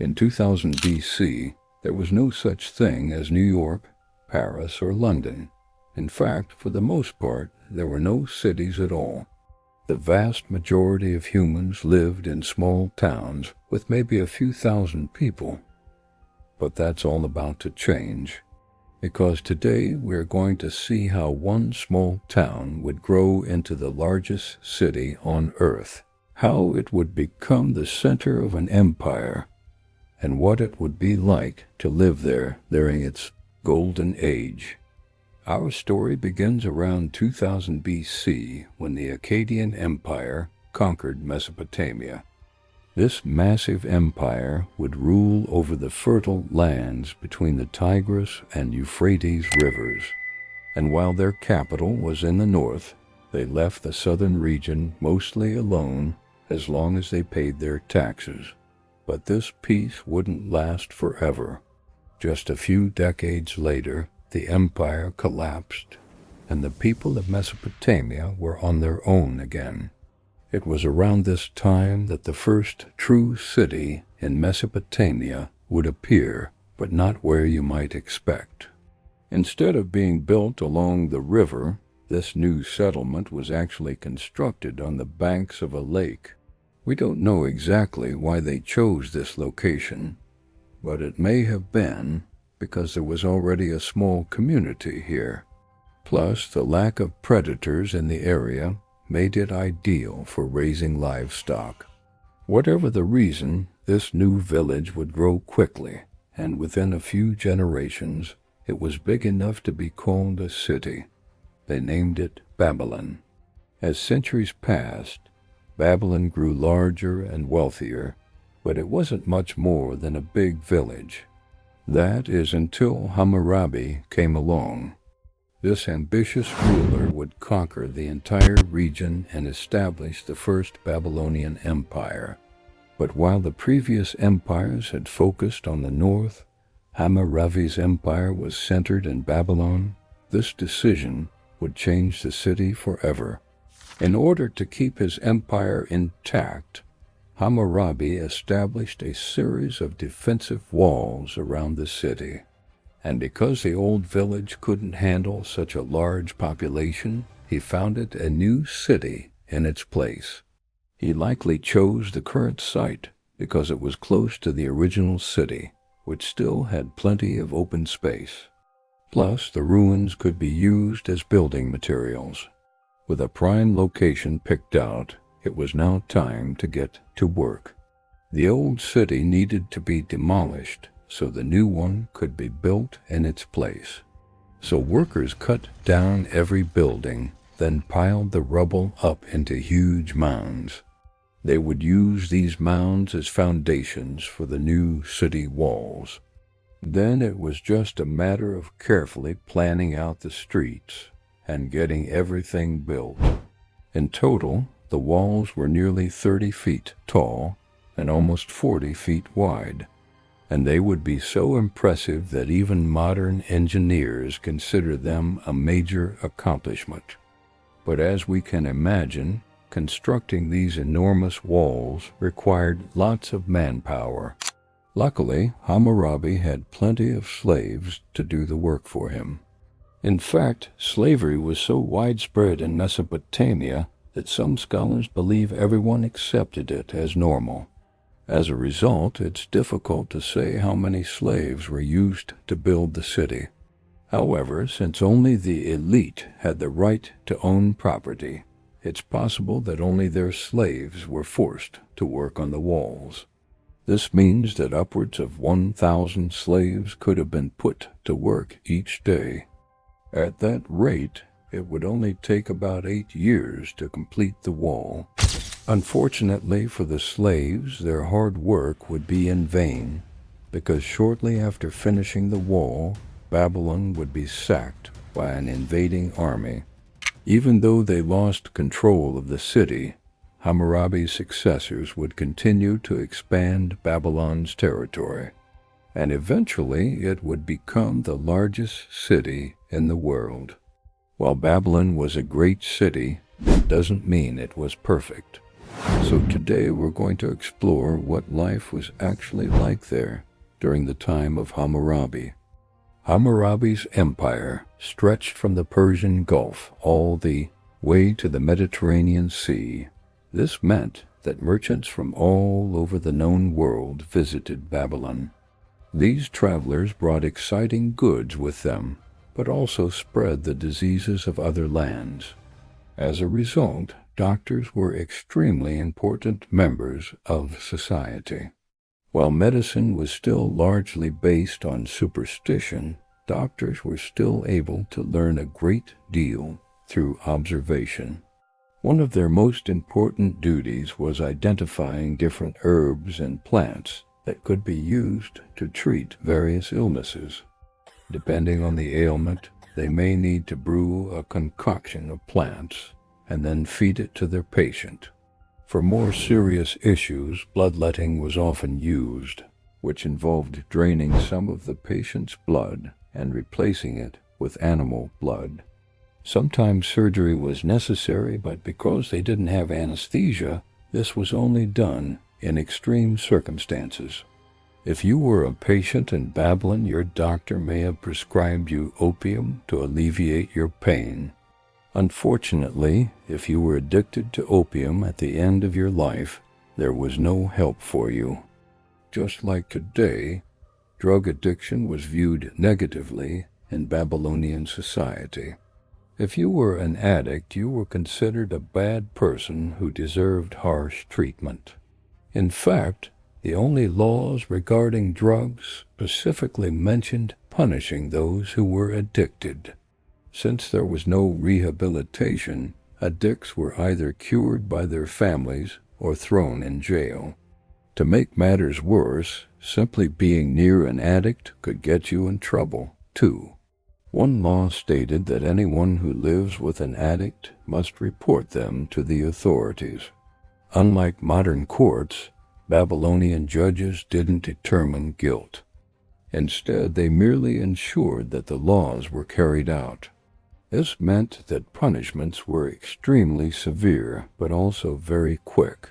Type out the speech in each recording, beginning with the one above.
In 2000 BC, there was no such thing as New York, Paris, or London. In fact, for the most part, there were no cities at all. The vast majority of humans lived in small towns with maybe a few thousand people. But that's all about to change, because today we're going to see how one small town would grow into the largest city on Earth, how it would become the center of an empire, and what it would be like to live there during its golden age. Our story begins around 2000 BC when the Akkadian Empire conquered Mesopotamia. This massive empire would rule over the fertile lands between the Tigris and Euphrates rivers, and while their capital was in the north, they left the southern region mostly alone as long as they paid their taxes. But this peace wouldn't last forever. Just a few decades later, the empire collapsed, and the people of Mesopotamia were on their own again. It was around this time that the first true city in Mesopotamia would appear, but not where you might expect. Instead of being built along the river, this new settlement was actually constructed on the banks of a lake. We don't know exactly why they chose this location, but it may have been because there was already a small community here. Plus, the lack of predators in the area made it ideal for raising livestock. Whatever the reason, this new village would grow quickly, and within a few generations, it was big enough to be called a city. They named it Babylon. As centuries passed, Babylon grew larger and wealthier, but it wasn't much more than a big village. That is until Hammurabi came along. This ambitious ruler would conquer the entire region and establish the first Babylonian Empire. But while the previous empires had focused on the north, Hammurabi's empire was centered in Babylon. This decision would change the city forever. In order to keep his empire intact, Hammurabi established a series of defensive walls around the city. And because the old village couldn't handle such a large population, he founded a new city in its place. He likely chose the current site because it was close to the original city, which still had plenty of open space. Plus, the ruins could be used as building materials. With a prime location picked out, it was now time to get to work. The old city needed to be demolished so the new one could be built in its place. So workers cut down every building, then piled the rubble up into huge mounds. They would use these mounds as foundations for the new city walls. Then it was just a matter of carefully planning out the streets and getting everything built. In total, the walls were nearly 30 feet tall and almost 40 feet wide, and they would be so impressive that even modern engineers consider them a major accomplishment. But as we can imagine, constructing these enormous walls required lots of manpower. Luckily, Hammurabi had plenty of slaves to do the work for him. In fact, slavery was so widespread in Mesopotamia that some scholars believe everyone accepted it as normal. As a result, it's difficult to say how many slaves were used to build the city. However, since only the elite had the right to own property, it's possible that only their slaves were forced to work on the walls. This means that upwards of 1,000 slaves could have been put to work each day. At that rate, it would only take about 8 years to complete the wall. Unfortunately for the slaves, their hard work would be in vain, because shortly after finishing the wall, Babylon would be sacked by an invading army. Even though they lost control of the city, Hammurabi's successors would continue to expand Babylon's territory, and eventually it would become the largest city in the world. While Babylon was a great city, it doesn't mean it was perfect. So today we're going to explore what life was actually like there during the time of Hammurabi. Hammurabi's empire stretched from the Persian Gulf all the way to the Mediterranean Sea. This meant that merchants from all over the known world visited Babylon. These travelers brought exciting goods with them, but also spread the diseases of other lands. As a result, doctors were extremely important members of society. While medicine was still largely based on superstition, doctors were still able to learn a great deal through observation. One of their most important duties was identifying different herbs and plants that could be used to treat various illnesses. Depending on the ailment, they may need to brew a concoction of plants and then feed it to their patient. For more serious issues, bloodletting was often used, which involved draining some of the patient's blood and replacing it with animal blood. Sometimes surgery was necessary, but because they didn't have anesthesia, this was only done in extreme circumstances. If you were a patient in Babylon, your doctor may have prescribed you opium to alleviate your pain. Unfortunately, if you were addicted to opium at the end of your life, there was no help for you. Just like today, drug addiction was viewed negatively in Babylonian society. If you were an addict, you were considered a bad person who deserved harsh treatment. In fact, the only laws regarding drugs specifically mentioned punishing those who were addicted. Since there was no rehabilitation, addicts were either cured by their families or thrown in jail. To make matters worse, simply being near an addict could get you in trouble, too. One law stated that anyone who lives with an addict must report them to the authorities. Unlike modern courts, Babylonian judges didn't determine guilt. Instead, they merely ensured that the laws were carried out. This meant that punishments were extremely severe, but also very quick.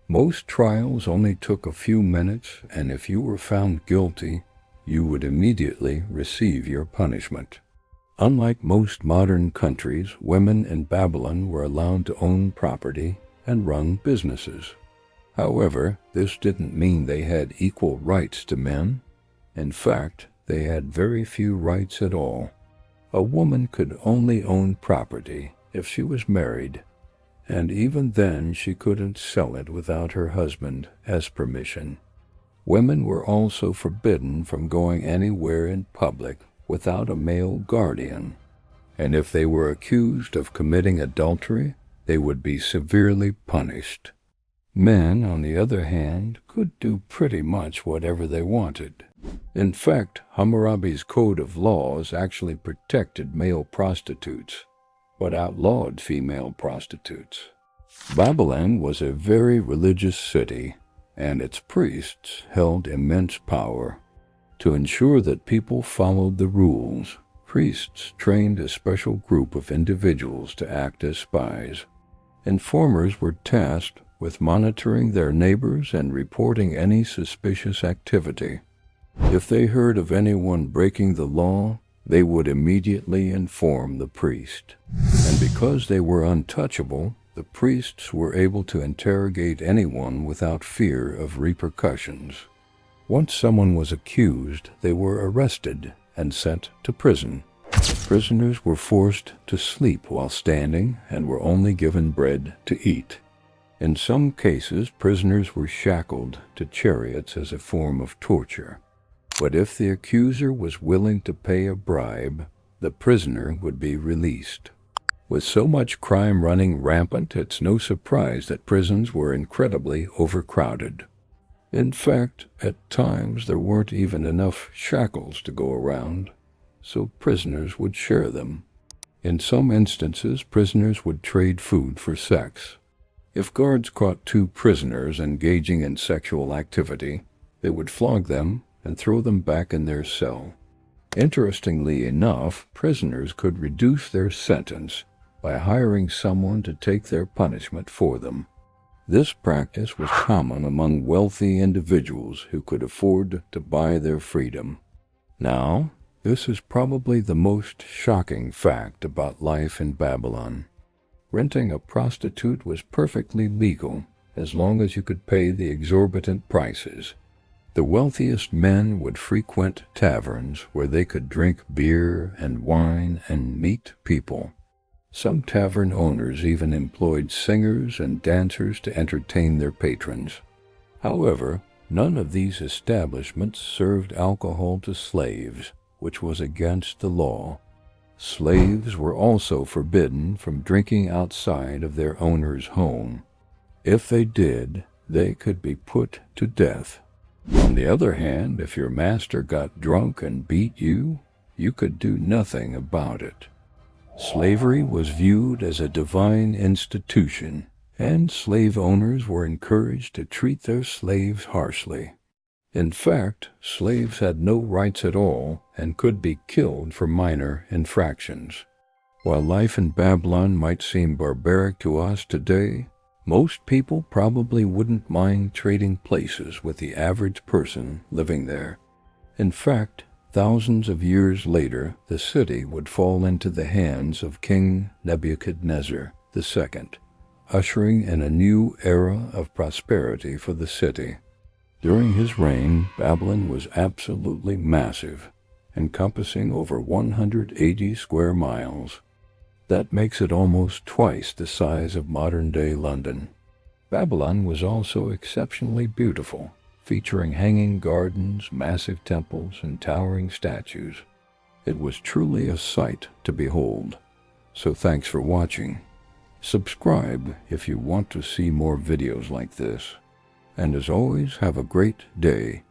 Most trials only took a few minutes, and if you were found guilty, you would immediately receive your punishment. Unlike most modern countries, women in Babylon were allowed to own property and run businesses. However, this didn't mean they had equal rights to men. In fact, they had very few rights at all. A woman could only own property if she was married, and even then she couldn't sell it without her husband as permission. Women were also forbidden from going anywhere in public without a male guardian, and if they were accused of committing adultery, they would be severely punished. Men, on the other hand, could do pretty much whatever they wanted. In fact, Hammurabi's code of laws actually protected male prostitutes, but outlawed female prostitutes. Babylon was a very religious city, and its priests held immense power. To ensure that people followed the rules, priests trained a special group of individuals to act as spies. Informers were tasked with monitoring their neighbors and reporting any suspicious activity. If they heard of anyone breaking the law, they would immediately inform the priest. And because they were untouchable, the priests were able to interrogate anyone without fear of repercussions. Once someone was accused, they were arrested and sent to prison. Prisoners were forced to sleep while standing and were only given bread to eat. In some cases, prisoners were shackled to chariots as a form of torture. But if the accuser was willing to pay a bribe, the prisoner would be released. With so much crime running rampant, it's no surprise that prisons were incredibly overcrowded. In fact, at times there weren't even enough shackles to go around, so prisoners would share them. In some instances, prisoners would trade food for sex. If guards caught two prisoners engaging in sexual activity, they would flog them and throw them back in their cell. Interestingly enough, prisoners could reduce their sentence by hiring someone to take their punishment for them. This practice was common among wealthy individuals who could afford to buy their freedom. Now, this is probably the most shocking fact about life in Babylon. Renting a prostitute was perfectly legal as long as you could pay the exorbitant prices. The wealthiest men would frequent taverns where they could drink beer and wine and meet people. Some tavern owners even employed singers and dancers to entertain their patrons. However, none of these establishments served alcohol to slaves, which was against the law. Slaves were also forbidden from drinking outside of their owner's home. If they did, they could be put to death. On the other hand, if your master got drunk and beat you, you could do nothing about it. Slavery was viewed as a divine institution, and slave owners were encouraged to treat their slaves harshly. In fact, slaves had no rights at all and could be killed for minor infractions. While life in Babylon might seem barbaric to us today, most people probably wouldn't mind trading places with the average person living there. In fact, thousands of years later, the city would fall into the hands of King Nebuchadnezzar II, ushering in a new era of prosperity for the city. During his reign, Babylon was absolutely massive, encompassing over 180 square miles. That makes it almost twice the size of modern-day London. Babylon was also exceptionally beautiful, featuring hanging gardens, massive temples, and towering statues. It was truly a sight to behold. So thanks for watching. Subscribe if you want to see more videos like this. And as always, have a great day.